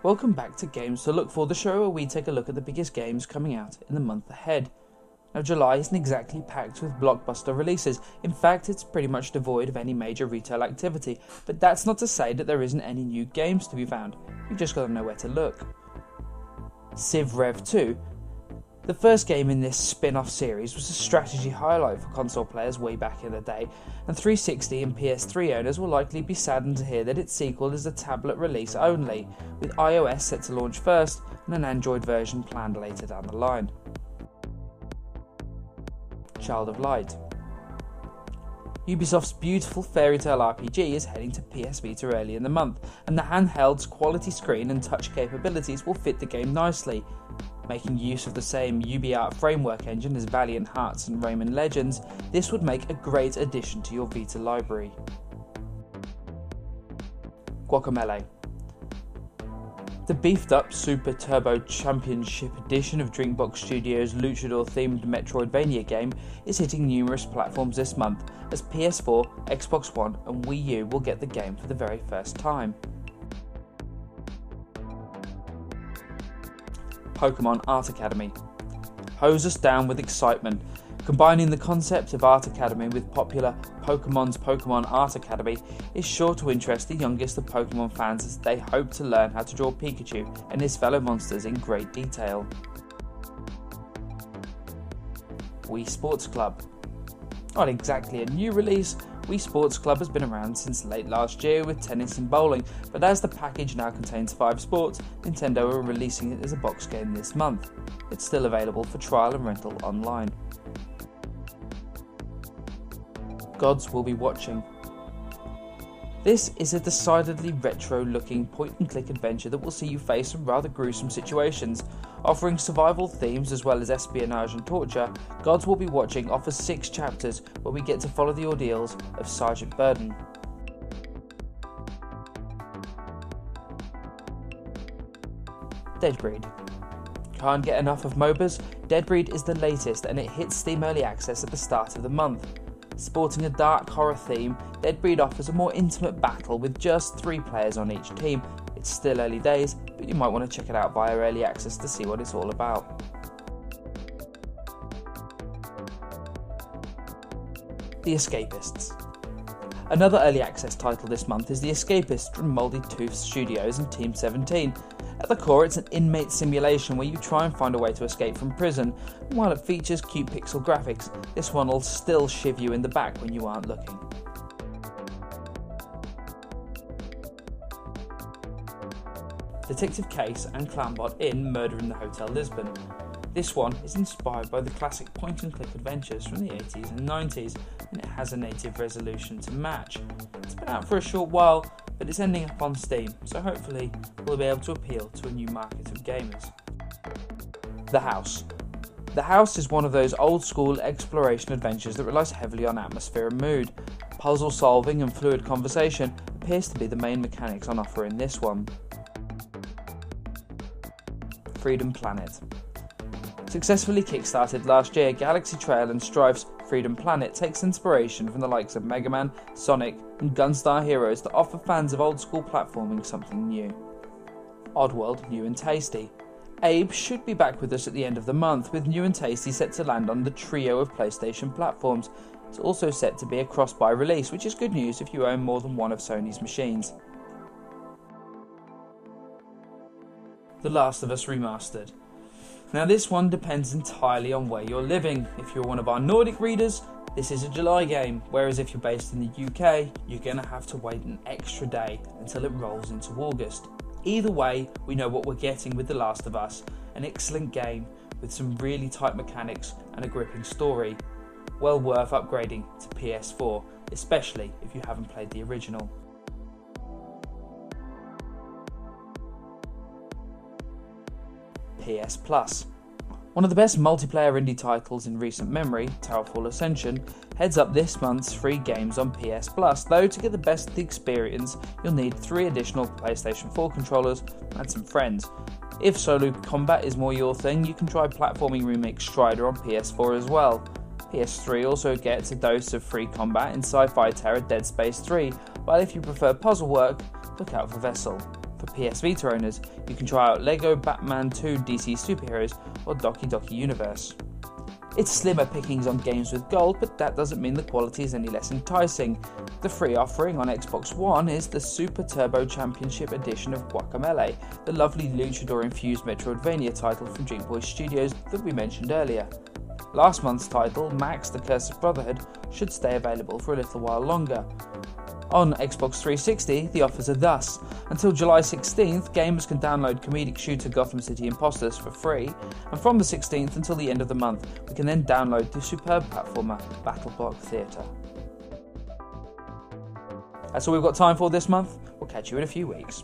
Welcome back to Games to Look For, the show where we take a look at the biggest games coming out in the month ahead. Now, July isn't exactly packed with blockbuster releases. In fact, it's pretty much devoid of any major retail activity, but that's not to say that there isn't any new games to be found. You've just got to know where to look. Civ Rev 2. The first game in this spin-off series was a strategy highlight for console players way back in the day, and 360 and PS3 owners will likely be saddened to hear that its sequel is a tablet release only, with iOS set to launch first and an Android version planned later down the line. Child of Light. Ubisoft's beautiful fairy tale RPG is heading to PS Vita early in the month, and the handheld's quality screen and touch capabilities will fit the game nicely. Making use of the same UbiArt framework engine as Valiant Hearts and Rayman Legends, this would make a great addition to your Vita library. Guacamelee. The beefed-up Super Turbo Championship edition of Drinkbox Studios' luchador-themed Metroidvania game is hitting numerous platforms this month, as PS4, Xbox One and Wii U will get the game for the very first time. Pokemon Art Academy hose us down with excitement. Combining the concept of Art Academy with popular Pokemon's Pokemon Art Academy is sure to interest the youngest of Pokemon fans, as they hope to learn how to draw Pikachu and his fellow monsters in great detail. Wii Sports Club. Not exactly a new release, Wii Sports Club has been around since late last year with tennis and bowling, but as the package now contains 5 sports, Nintendo are releasing it as a box game this month. It's still available for trial and rental online. Gods Will Be Watching. This is a decidedly retro-looking point-and-click adventure that will see you face some rather gruesome situations. Offering survival themes as well as espionage and torture, Gods Will Be Watching offers 6 chapters where we get to follow the ordeals of Sergeant Burden. Deadbreed. Can't get enough of MOBAs? Deadbreed is the latest, and it hits Steam Early Access at the start of the month. Sporting a dark horror theme, Deadbreed offers a more intimate battle with just 3 players on each team. It's still early days, but you might want to check it out via Early Access to see what it's all about. The Escapists. Another Early Access title this month is The Escapists from Mouldy Tooth Studios and Team 17. At the core, it's an inmate simulation where you try and find a way to escape from prison, and while it features cute pixel graphics, this one will still shiv you in the back when you aren't looking. Detective Case and Clownbot in Murder in the Hotel Lisbon. This one is inspired by the classic point-and-click adventures from the 80s and 90s, and it has a native resolution to match. It's been out for a short while, but it's ending up on Steam, so hopefully we'll be able to appeal to a new market of gamers. The House. The House is one of those old-school exploration adventures that relies heavily on atmosphere and mood. Puzzle solving and fluid conversation appears to be the main mechanics on offer in this one. Freedom Planet. Successfully kickstarted last year, Galaxy Trail and Strife's Freedom Planet takes inspiration from the likes of Mega Man, Sonic and Gunstar Heroes that offer fans of old school platforming something new. Oddworld New and Tasty. Abe should be back with us at the end of the month, with New and Tasty set to land on the trio of PlayStation platforms. It's also set to be a cross-buy release, which is good news if you own more than one of Sony's machines. The Last of Us Remastered. Now this one depends entirely on where you're living. If you're one of our Nordic readers, this is a July game, whereas if you're based in the UK, you're going to have to wait an extra day until it rolls into August. Either way, we know what we're getting with The Last of Us, an excellent game with some really tight mechanics and a gripping story. Well worth upgrading to PS4, especially if you haven't played the original. PS Plus. One of the best multiplayer indie titles in recent memory, Towerfall Ascension, heads up this month's free games on PS Plus, though to get the best of the experience, you'll need 3 additional PlayStation 4 controllers and some friends. If solo combat is more your thing, you can try platforming remake Strider on PS4 as well. PS3 also gets a dose of free combat in Sci-Fi Terror Dead Space 3, while if you prefer puzzle work, look out for Vessel. For PS Vita owners, you can try out LEGO Batman 2 DC Superheroes or Doki Doki Universe. It's slimmer pickings on games with gold, but that doesn't mean the quality is any less enticing. The free offering on Xbox One is the Super Turbo Championship edition of Guacamelee, the lovely luchador-infused Metroidvania title from Drinkboy Studios that we mentioned earlier. Last month's title, Max the Curse of Brotherhood, should stay available for a little while longer. On Xbox 360, the offers are thus: until July 16th, gamers can download comedic shooter Gotham City Imposters for free, and from the 16th until the end of the month, we can then download the superb platformer Battle Block Theatre. That's all we've got time for this month. We'll catch you in a few weeks.